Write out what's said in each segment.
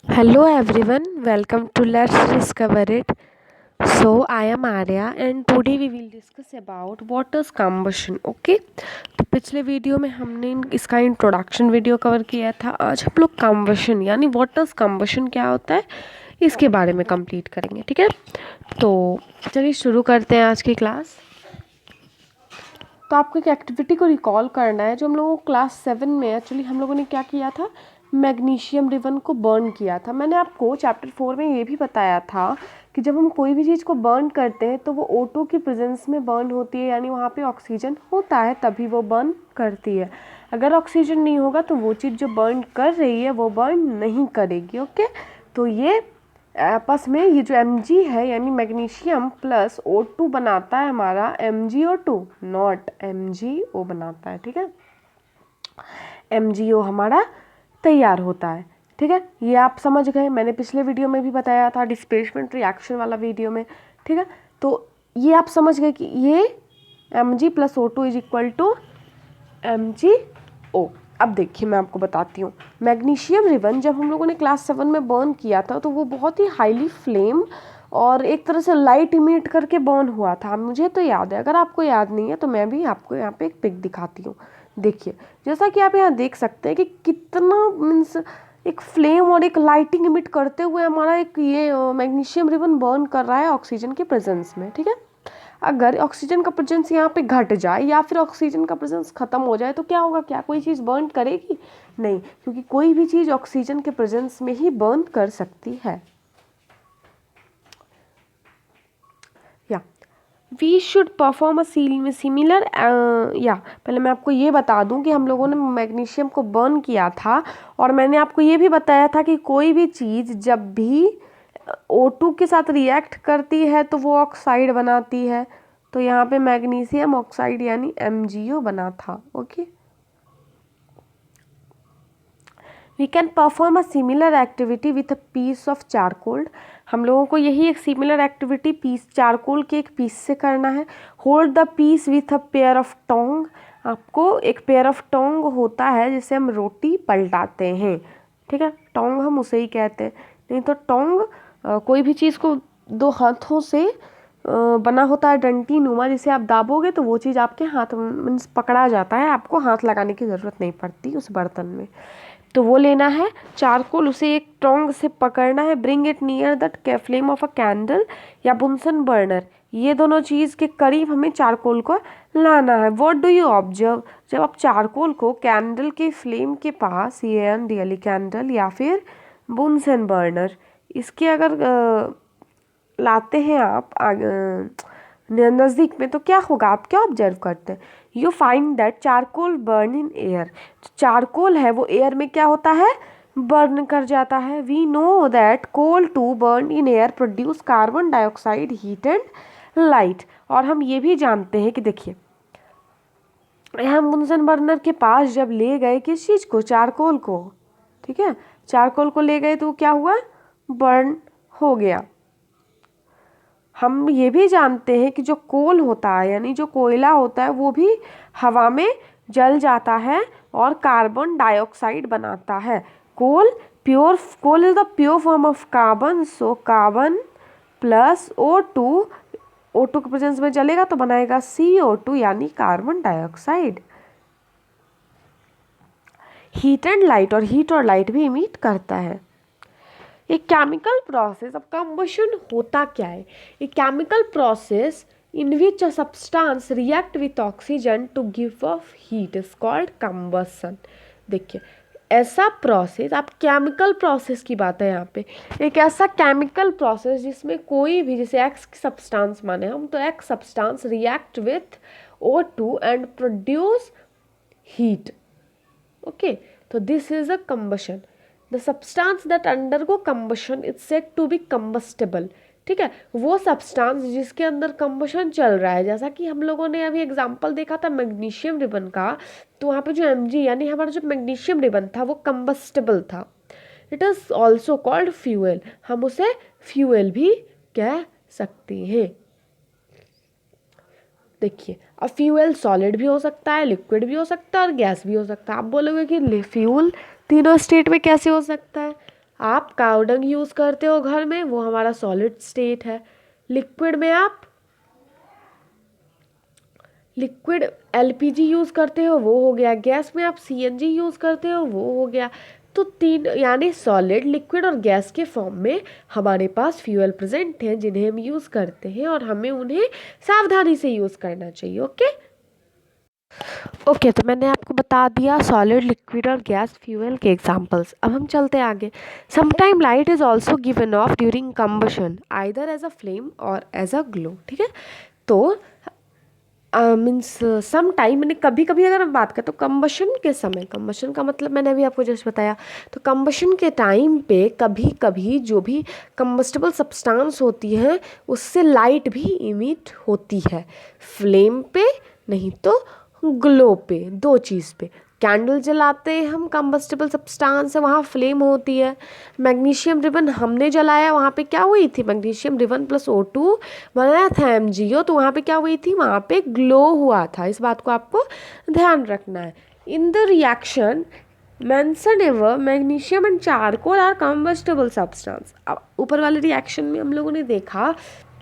Hello everyone, welcome to Let's Discover It. So I am Arya and today we will discuss about water's combustion. Okay, तो पिछले video में हमने इसका introduction video cover किया था। आज हम लोग कम्बशन यानी वाटर्स कम्बशन क्या होता है इसके बारे में कंप्लीट करेंगे। ठीक है, तो चलिए शुरू करते हैं आज की क्लास। तो आपको एक एक्टिविटी को रिकॉल करना है जो हम लोगों को क्लास 7 में एक्चुअली हम लोगों ने क्या किया था, मैग्नीशियम रिबन को बर्न किया था। मैंने आपको चैप्टर 4 में ये भी बताया था कि जब हम कोई भी चीज़ को बर्न करते हैं तो वो O2 की प्रेजेंस में बर्न होती है, यानी वहाँ पे ऑक्सीजन होता है तभी वो बर्न करती है। अगर ऑक्सीजन नहीं होगा तो वो चीज़ जो बर्न कर रही है वो बर्न नहीं करेगी। ओके, तो ये आपस में ये जो Mg है यानी मैग्नीशियम प्लस O2 बनाता है हमारा MgO2, नॉट MgO बनाता है। ठीक है, MgO हमारा तैयार होता है। ठीक है, ये आप समझ गए, मैंने पिछले वीडियो में भी बताया था डिस्प्लेसमेंट रिएक्शन वाला वीडियो में। ठीक है, तो ये आप समझ गए कि ये Mg plus O2 is equal to MgO। अब देखिए मैं आपको बताती हूँ, मैग्नीशियम रिबन जब हम लोगों ने क्लास 7 में बर्न किया था तो वो बहुत ही हाईली फ्लेम और एक तरह से लाइट इमिट करके बर्न हुआ था। मुझे तो याद है, अगर आपको याद नहीं है तो मैं भी आपको यहाँ पे एक पिक दिखाती हूँ। देखिए जैसा कि आप यहाँ देख सकते हैं कि कितना मीन्स एक फ्लेम और एक लाइटिंग इमिट करते हुए हमारा एक ये मैग्नीशियम रिबन बर्न कर रहा है ऑक्सीजन के प्रेजेंस में। ठीक है, अगर ऑक्सीजन का प्रेजेंस यहाँ पे घट जाए या फिर ऑक्सीजन का प्रेजेंस खत्म हो जाए तो क्या होगा, क्या कोई चीज़ बर्न करेगी? नहीं, क्योंकि कोई भी चीज़ ऑक्सीजन के प्रेजेंस में ही बर्न कर सकती है। या we should perform a similar या पहले मैं आपको ये बता दूं कि हम लोगों ने मैग्नीशियम को बर्न किया था और मैंने आपको ये भी बताया था कि कोई भी चीज़ जब भी O2 के साथ रिएक्ट करती है तो वो ऑक्साइड बनाती है। तो यहाँ पे मैग्नीशियम ऑक्साइड यानी MgO बना था। Okay, we can perform a similar activity with a piece of charcoal. हम लोगों को यही एक सिमिलर एक्टिविटी पीस चारकोल के एक पीस से करना है। Hold the piece with a pair of tong. आपको एक पेयर ऑफ टोंग होता है जिससे हम रोटी पलटाते हैं। ठीक है, टोंग हम उसे ही कहते हैं। नहीं तो टोंग कोई भी चीज़ को दो हाथों से बना होता है डंटी नुमा, जिसे आप दाबोगे तो वो चीज़ आपके हाथ मीन्स पकड़ा जाता है, आपको हाथ लगाने की ज़रूरत नहीं पड़ती उस बर्तन में। तो वो लेना है चारकोल, उसे एक टोंग से पकड़ना है। Bring it near the flame of a candle या बुनसन बर्नर, ये दोनों चीज़ के करीब हमें चारकोल को लाना है। व्हाट डू यू ऑब्जर्व, जब आप चारकोल को कैंडल के फ्लेम के पास, ये रियली कैंडल या फिर बुनसन बर्नर, इसके अगर लाते हैं आप नज़दीक में तो क्या होगा, आप क्या ऑब्जर्व करते हैं? You find that charcoal burn in air. Charcoal है वो एयर में क्या होता है, बर्न कर जाता है। We know that coal to burn in air produce carbon dioxide heat and light. और हम ये भी जानते हैं कि देखिए हम बुनसन बर्नर के पास जब ले गए किस चीज़ को, चारकोल को, ठीक है, चारकोल को ले गए तो क्या हुआ, बर्न हो गया। हम ये भी जानते हैं कि जो कोल होता है यानी जो कोयला होता है वो भी हवा में जल जाता है और कार्बन डाइऑक्साइड बनाता है। Coal is the pure form of carbon, so carbon plus O2 के प्रेजेंस में जलेगा तो बनाएगा CO2 यानी carbon dioxide. Heat and light, और हीट और लाइट भी इमिट करता है। एक केमिकल प्रोसेस, अब कंबशन होता क्या है? A chemical process in which a substance react with oxygen to give off heat is called combustion. देखिए ऐसा प्रोसेस, आप केमिकल प्रोसेस की बात है यहाँ पे, एक ऐसा केमिकल प्रोसेस जिसमें कोई भी, जैसे एक्स सब्सटेंस माने हम, तो X substance react with O2 and produce heat. Okay, तो this is a combustion. The substance that undergo combustion is said to be combustible। ठीक है, वो सब्सटेंस जिसके अंदर कंबशन चल रहा है, जैसा कि हम लोगों ने अभी एग्जांपल देखा था मैग्नीशियम रिबन का, तो वहाँ पे जो Mg यानी हमारा जो मैग्नीशियम रिबन था वो कंबस्टेबल था। It is also called fuel, हम उसे फ्यूएल भी कह सकते हैं। देखिए अब फ्यूल सॉलिड भी हो सकता है, लिक्विड भी हो सकता है और गैस भी हो सकता है। आप बोलोगे कि फ्यूल तीनों स्टेट में कैसे हो सकता है? आप काऊ डंग यूज़ करते हो घर में, वो हमारा सॉलिड स्टेट है। लिक्विड में आप लिक्विड एलपीजी यूज़ करते हो, वो हो गया। गैस में आप सीएनजी यूज़ करते हो, वो हो गया। तो तीन यानी सॉलिड, लिक्विड और गैस के फॉर्म में हमारे पास फ्यूल प्रेजेंट हैं जिन्हें हम यूज़ करते हैं और हमें उन्हें सावधानी से यूज़ करना चाहिए। ओके, तो मैंने आपको बता दिया सॉलिड, लिक्विड और गैस फ्यूल के एग्जांपल्स। अब हम चलते हैं आगे। Sometime light is also given off during combustion either as a flame और एज अ ग्लो। ठीक है, तो मीन्स सम टाइम, मैंने कभी कभी अगर हम बात करें तो कंबशन के समय, कंबशन का मतलब मैंने अभी आपको जस्ट बताया, तो कंबशन के टाइम पे कभी कभी जो भी कंबस्टेबल सब्सटेंस होती है उससे लाइट भी इमिट होती है, फ्लेम पे नहीं तो ग्लो पे, दो चीज़ पे। कैंडल जलाते हैं हम, कंबस्टेबल सब्सटेंस है, वहाँ फ्लेम होती है। मैग्नीशियम रिबन हमने जलाया, वहाँ पे क्या हुई थी, मैग्नीशियम रिबन प्लस O2 बनाया था MgO, तो वहाँ पे क्या हुई थी, वहाँ पे ग्लो हुआ था। इस बात को आपको ध्यान रखना है। In the reaction mention ever magnesium and charcoal are combustible substance. अब ऊपर वाले रिएक्शन में हम लोगों ने देखा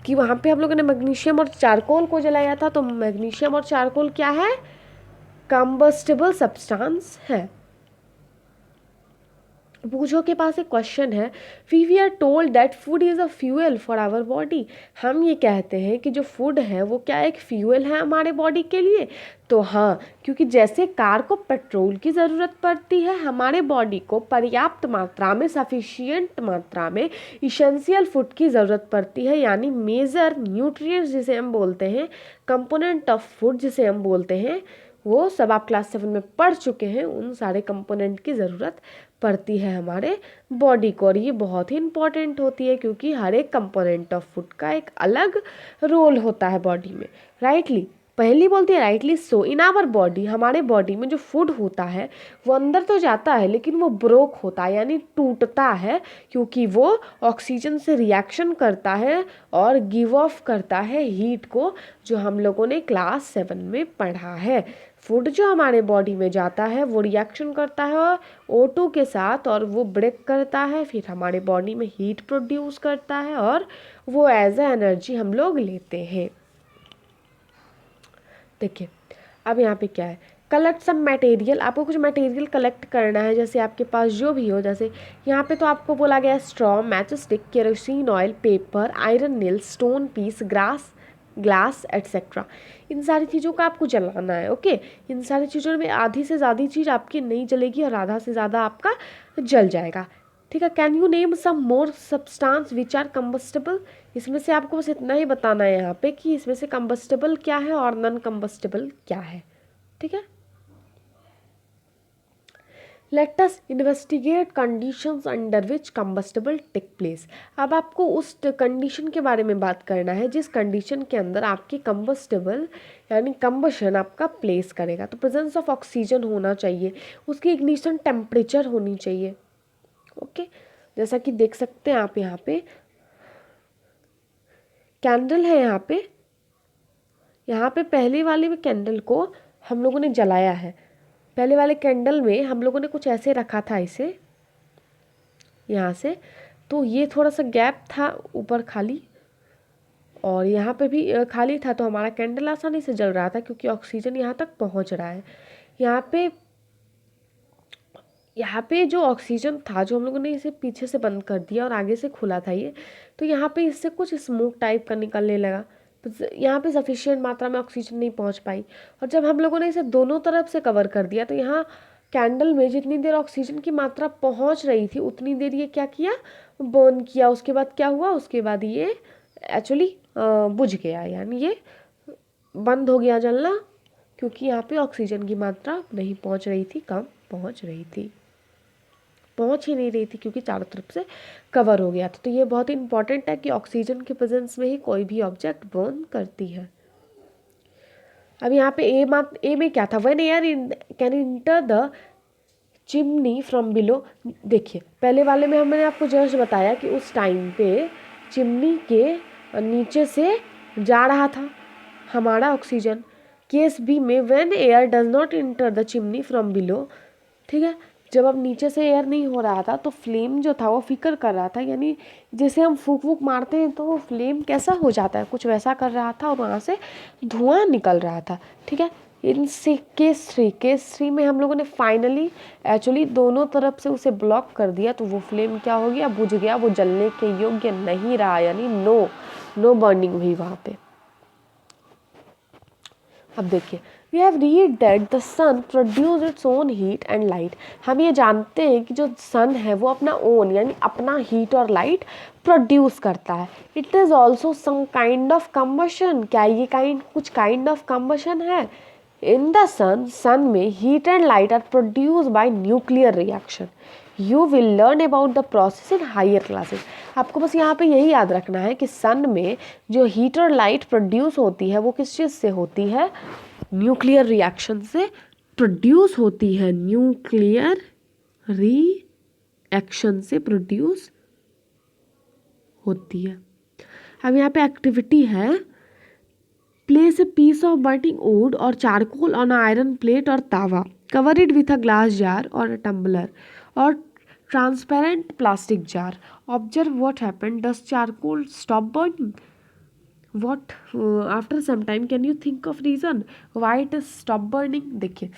कि वहाँ पे हम लोगों ने मैग्नीशियम और चारकोल को जलाया था, तो मैग्नीशियम और चारकोल क्या है, कंबस्टेबल सब्सटेंस है। बूझो के पास एक क्वेश्चन है, we are told that food is a fuel for our body. हम ये कहते हैं कि जो फूड है वो क्या एक फ्यूल है हमारे बॉडी के लिए। तो हाँ, क्योंकि जैसे कार को पेट्रोल की ज़रूरत पड़ती है, हमारे बॉडी को पर्याप्त मात्रा में, सफिशियंट मात्रा में इसेंशियल फूड की ज़रूरत पड़ती है, यानी मेजर न्यूट्रिएंट्स जिसे हम बोलते हैं, कंपोनेंट ऑफ फूड जिसे हम बोलते हैं, वो सब आप क्लास 7 में पढ़ चुके हैं। उन सारे कंपोनेंट की ज़रूरत पड़ती है हमारे बॉडी को, और ये बहुत ही इंपॉर्टेंट होती है क्योंकि हर एक कंपोनेंट ऑफ फूड का एक अलग रोल होता है बॉडी में। राइटली, पहली बोलती है rightly so, in our body, हमारे बॉडी में जो फूड होता है वो अंदर तो जाता है लेकिन वो ब्रोक होता है, यानी टूटता है, क्योंकि वो ऑक्सीजन से रिएक्शन करता है और गिव ऑफ करता है हीट को, जो हम लोगों ने क्लास 7 में पढ़ा है। फूड जो हमारे बॉडी में जाता है वो रिएक्शन करता है O2 के साथ और वो ब्रेक करता है, फिर हमारे बॉडी में हीट प्रोड्यूस करता है और वो एज अ एनर्जी हम लोग लेते हैं। देखिए, अब यहाँ पे क्या है, कलेक्ट सम मटेरियल, आपको कुछ मटेरियल कलेक्ट करना है, जैसे आपके पास जो भी हो, जैसे यहाँ पे तो आपको बोला गया straw, match stick, kerosene oil, paper, iron nail, stone piece, glass etcetera. इन सारी चीज़ों का आपको जलाना है। ओके, इन सारी चीज़ों में आधी से ज़्यादा चीज़ आपकी नहीं जलेगी और आधा से ज़्यादा आपका जल जाएगा। ठीक है, can you name some more substance which are combustible. इसमें से आपको बस इतना ही बताना है यहाँ पे कि इसमें से कंबस्टेबल क्या है और नॉन कंबस्टेबल क्या है। ठीक है, let us investigate conditions under which combustible take place. अब आपको उस कंडीशन के बारे में बात करना है जिस कंडीशन के अंदर आपकी कंबस्टेबल यानी कंबशन आपका प्लेस करेगा। तो प्रेजेंस ऑफ ऑक्सीजन होना चाहिए, उसकी इग्निशन टेम्परेचर होनी चाहिए। ओके, जैसा कि देख सकते हैं आप, यहाँ पे कैंडल है, यहाँ पे पहले वाले में कैंडल को हम लोगों ने जलाया है। पहले वाले कैंडल में हम लोगों ने कुछ ऐसे रखा था इसे यहाँ से, तो ये थोड़ा सा गैप था ऊपर खाली, और यहाँ पे भी खाली था, तो हमारा कैंडल आसानी से जल रहा था क्योंकि ऑक्सीजन यहाँ तक पहुँच रहा है। यहाँ पे जो ऑक्सीजन था, जो हम लोगों ने इसे पीछे से बंद कर दिया और आगे से खुला था ये, तो यहाँ पे इससे कुछ स्मोक टाइप का निकलने लगा, तो यहाँ पे सफिशिएंट मात्रा में ऑक्सीजन नहीं पहुँच पाई। और जब हम लोगों ने इसे दोनों तरफ से कवर कर दिया, तो यहाँ कैंडल में जितनी देर ऑक्सीजन की मात्रा पहुँच रही थी उतनी देर ये क्या किया, बर्न किया। उसके बाद क्या हुआ, उसके बाद ये एक्चुअली बुझ गया, यानी ये बंद हो गया जलना, क्योंकि यहाँ पे ऑक्सीजन की मात्रा नहीं पहुँच रही थी, कम पहुँच रही थी, पहुंच ही नहीं रही थी क्योंकि चारों तरफ से कवर हो गया था। तो ये बहुत ही इंपॉर्टेंट है कि ऑक्सीजन के प्रेजेंस में ही कोई भी ऑब्जेक्ट बर्न करती है। अब यहाँ पे ए में क्या था, when air can enter the chimney from below. देखिए, पहले वाले में हमने आपको जस्ट बताया कि उस टाइम पे चिमनी के नीचे से जा रहा था हमारा ऑक्सीजन। केस बी में when air does not enter the chimney from below, ठीक है, जब अब नीचे से एयर नहीं हो रहा था तो फ्लेम जो था वो फिकर कर रहा था, यानी जैसे हम फूक वूक मारते हैं तो वो फ्लेम कैसा हो जाता है, कुछ वैसा कर रहा था और वहाँ से धुआं निकल रहा था। ठीक है, इन से केस 3 में हम लोगों ने फाइनली एक्चुअली दोनों तरफ से उसे ब्लॉक कर दिया, तो वो फ्लेम क्या हो गया, बुझ गया, वो जलने के योग्य नहीं रहा, यानी नो बर्निंग हुई वहाँ पे। अब देखिए, we have read that the sun produce its own heat and light. हम ये जानते हैं कि जो सन है वो अपना ओन यानी अपना हीट और लाइट प्रोड्यूस करता है। It is also some kind of combustion. क्या ये कुछ काइंड ऑफ कम्बशन है? इन द सन में heat and light are produce by nuclear reaction. You will learn about the process in higher classes. आपको बस यहाँ पे यही याद रखना है कि सन में जो हीट और लाइट प्रोड्यूस होती है वो किस चीज़ से होती है, न्यूक्लियर रिएक्शन से प्रोड्यूस होती है, न्यूक्लियर रिएक्शन से प्रोड्यूस होती है। अब यहाँ पे एक्टिविटी है, place a piece of burning wood or charcoal on an iron plate or tawa. Cover it with a glass jar or a tumbler or transparent plastic jar. Observe what happened. Does charcoal stop burning? What after some time can you think of reason why it is stop burning? देखिए,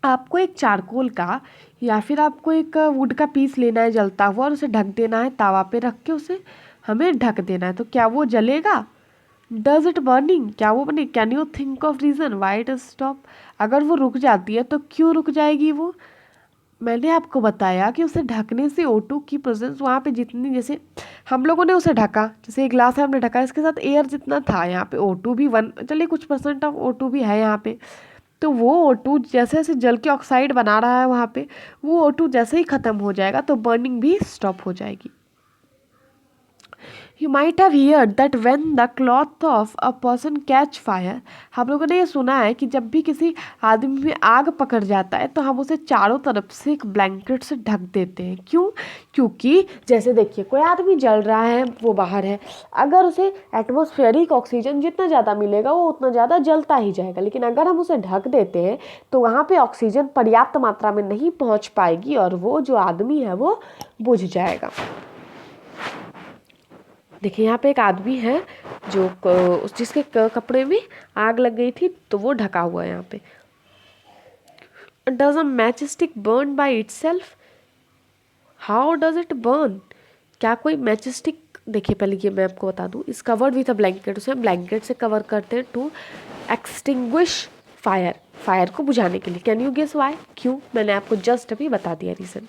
आपको एक charcoal का या फिर आपको एक would का piece लेना है जलता हुआ और उसे ढक देना है, तावा पे रख के उसे हमें ढक देना है, तो क्या वो जलेगा? Does it burning? क्या वो बने? Can you think of reason why it stop? अगर वो रुक जाती है तो क्यों रुक जाएगी वो? मैंने आपको बताया कि उसे ढकने से O2 की प्रेजेंस वहाँ पे जितनी, जैसे हम लोगों ने उसे ढका, जैसे एक ग्लास है हमने ढका, इसके साथ एयर जितना था यहाँ पे O2 भी चलिए कुछ % ऑफ O2 भी है यहाँ पे, तो वो O2 जैसे जैसे जल के ऑक्साइड बना रहा है वहाँ पे, वो O2 जैसे ही ख़त्म हो जाएगा तो बर्निंग भी स्टॉप हो जाएगी। You might have heard that when the cloth of a person catch fire, हम लोगों ने ये सुना है कि जब भी किसी आदमी में आग पकड़ जाता है तो हम उसे चारों तरफ से एक ब्लैंकेट से ढक देते हैं। क्यों? क्योंकि जैसे देखिए, कोई आदमी जल रहा है, वो बाहर है, अगर उसे एटमॉस्फेरिक ऑक्सीजन जितना ज़्यादा मिलेगा वो उतना ज़्यादा जलता ही जाएगा, लेकिन अगर हम उसे ढक देते हैं तो वहाँ पे ऑक्सीजन पर्याप्त मात्रा में नहीं पहुँच पाएगी और वो जो आदमी है वो बुझ जाएगा। देखिए, यहाँ पे एक आदमी है जो जिसके कपड़े में आग लग गई थी, तो वो ढका हुआ है यहाँ पे। Does a match stick burn by itself? How does it burn? क्या कोई मैच स्टिक, देखिए पहले ये मैं आपको बता दूँ, इस कवर्ड विथ अ ब्लैंकेट, उसे हम ब्लैंकेट से कवर करते हैं टू एक्सटिंग्विश फायर, फायर को बुझाने के लिए। Can you guess why? क्यों? मैंने आपको जस्ट अभी बता दिया reason.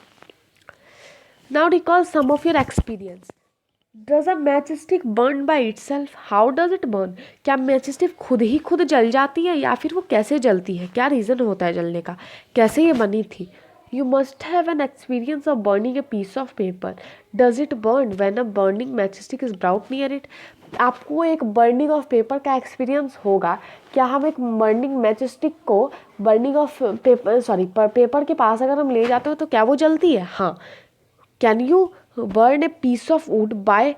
Now recall some of your experience. Does a match stick burn by itself? How does it burn? क्या मैच स्टिक खुद जल जाती है या फिर वो कैसे जलती है? क्या रीज़न होता है जलने का? कैसे ये बनी थी? You must have an experience of burning a piece of paper. Does it burn when a burning match stick is brought near it? आपको एक बर्निंग ऑफ पेपर का एक्सपीरियंस होगा। क्या हम एक बर्निंग मैच स्टिक को बर्निंग ऑफ पेपर के पास अगर हम ले जाते हो तो क्या वो जलती है? हाँ। Can you burn a piece of wood by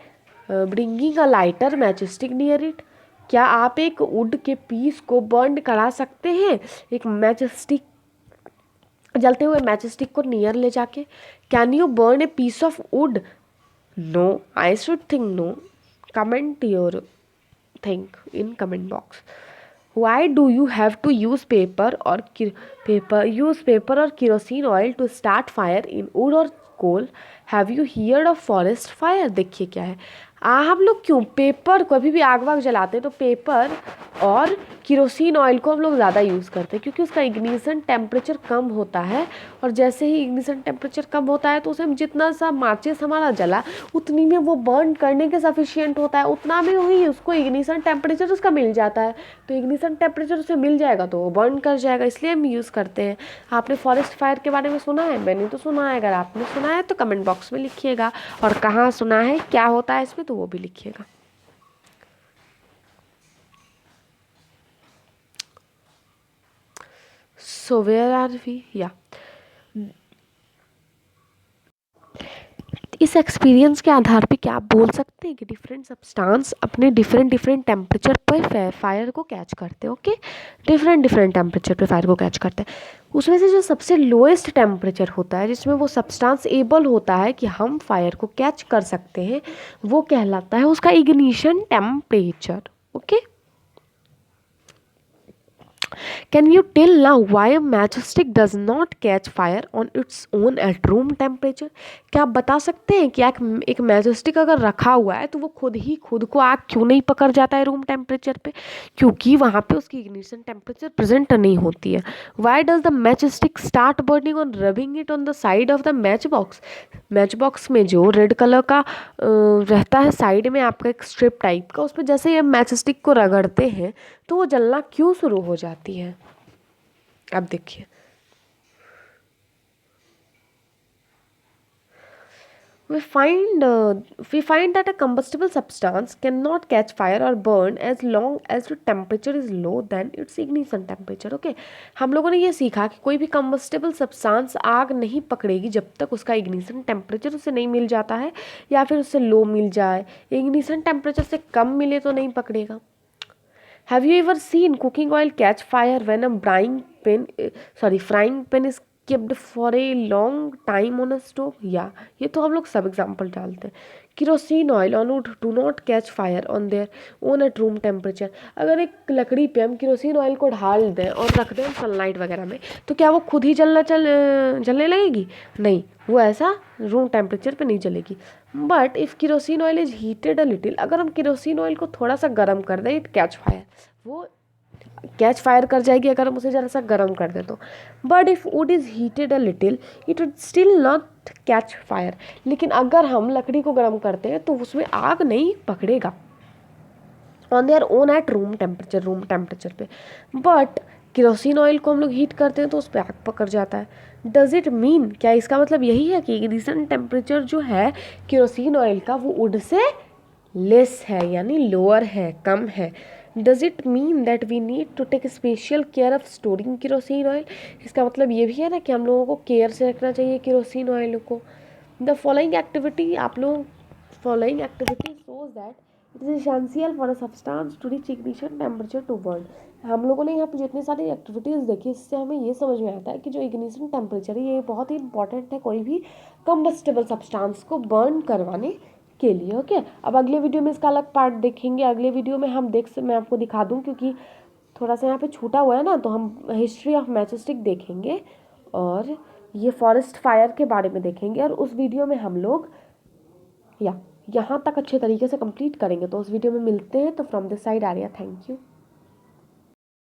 bringing a lighter matchstick near it? क्या आप एक वुड के पीस को बर्न करा सकते हैं एक मैच स्टिक, जलते हुए मैच स्टिक को नियर ले जाके? Can you burn a piece of wood? No, I should think no. Comment your think in comment box. Why do you have to use paper or kerosene oil to start fire in wood or coal? Have you heard of forest fire? देखिए क्या है, हम लोग क्यों paper को, अभी भी आग वाग जलाते हैं तो पेपर और केरोसिन ऑयल को हम लोग ज़्यादा यूज़ करते हैं क्योंकि उसका इग्निशन टेम्परेचर कम होता है, और जैसे ही इग्निशन टेम्परेचर कम होता है तो उसे हम जितना सा माचिस हमारा जला उतनी में वो बर्न करने के सफिशिएंट होता है, उतना में ही उसको इग्निशन टेम्परेचर उसका मिल जाता है, तो इग्निशन टेम्परेचर उसे मिल जाएगा तो वो बर्न कर जाएगा, इसलिए हम यूज़ करते हैं। आपने फॉरेस्ट फायर के बारे में सुना है? मैंने तो सुना है, अगर आपने सुना है तो कमेंट बॉक्स में लिखिएगा, और कहाँ सुना है, क्या होता है इसमें, तो वो भी लिखिएगा। So where are we? Yeah. इस एक्सपीरियंस के आधार पे क्या आप बोल सकते हैं कि डिफरेंट सब्सटेंस अपने डिफरेंट टेम्परेचर पर फायर को कैच करते हैं। ओके, डिफरेंट टेम्परेचर पे फायर को कैच करते हैं। उसमें से जो सबसे लोएस्ट टेम्परेचर होता है जिसमें वो सब्सटेंस एबल होता है कि हम फायर को कैच कर सकते हैं, वो कहलाता है उसका ignition temperature. Okay, Can you tell now why a matchstick does not catch fire on its own at room temperature? क्या आप बता सकते हैं कि एक मैचस्टिक अगर रखा हुआ है तो वो खुद को आग क्यों नहीं पकड़ जाता है रूम टेम्परेचर पे? क्योंकि वहाँ पे उसकी इग्निशन टेम्परेचर प्रेजेंट नहीं होती है। Why does the matchstick start burning on rubbing it on the side of the matchbox? Matchbox में जो रेड कलर का रहता है साइड में आपका एक स्ट्रिप टाइप का, उस पर जैसे ये मैचस्टिक को रगड़ते हैं तो वो जलना क्यों शुरू हो जाती है? अब देखिए, we find that a combustible substance cannot catch fire or burn as long as the temperature is low than its ignition temperature. Okay, हम लोगों ने ये सीखा कि कोई भी combustible substance आग नहीं पकड़ेगी जब तक उसका ignition temperature उसे नहीं मिल जाता है या फिर उससे लो मिल जाए। ignition temperature से कम मिले तो नहीं पकड़ेगा। Have you ever seen cooking oil catch fire when a frying pan is kept for a long time on a stove? या ये तो हम लोग सब एग्जाम्पल डालते हैं। Kerosene oil on would do not catch fire on their own at room temperature. अगर एक लकड़ी पे हम केरोसिन ऑयल को ढाल दें और रख दें सनलाइट वगैरह में तो क्या वो खुद ही जलने लगेगी? नहीं, वो ऐसा रूम टेम्परेचर पे नहीं जलेगी। But if kerosene oil is heated a little, अगर हम केरोसिन ऑयल को थोड़ा सा गर्म कर दें, इट कैच फायर, वो कैच फायर कर जाएगी अगर हम उसे ज़रा सा गर्म कर दें तो। But if would is heated a little it would still not catch fire. लेकिन अगर हम लकड़ी को गर्म करते हैं तो उसमें आग नहीं पकड़ेगा on their own at room temperature पे। बट केरोसिन ऑयल को हम लोग हीट करते हैं तो उस पर आग पकड़ जाता है। डज इट मीन, क्या इसका मतलब यही है कि इग्निशन टेम्परेचर जो है केरोसिन ऑयल का वो वुड से लेस है, यानी लोअर है, कम है? Does it mean that we need to take special care of storing kerosene oil? इसका मतलब ये भी है ना कि हम लोगों को केयर से रखना चाहिए केरोसिन ऑयल को। The following activity shows that it is essential for a substance to reach ignition temperature to burn. हम लोगों ने यहाँ पे जितनी सारी एक्टिविटीज़ देखी इससे हमें ये समझ में आता है कि जो इग्निशन टेम्परेचर है ये बहुत ही इंपॉर्टेंट है कोई भी कंबस्टेबल सब्सटेंस को बर्न करवाने के लिए। ओके, अब अगले वीडियो में इसका अलग पार्ट देखेंगे। अगले वीडियो में मैं आपको दिखा दूँ, क्योंकि थोड़ा सा यहाँ पे छूटा हुआ है ना, तो हम हिस्ट्री ऑफ मैचस्टिक देखेंगे और ये फॉरेस्ट फायर के बारे में देखेंगे। और उस वीडियो में हम लोग यहाँ तक अच्छे तरीके से कंप्लीट करेंगे। तो उस वीडियो में मिलते हैं। तो from this side Arya, thank you.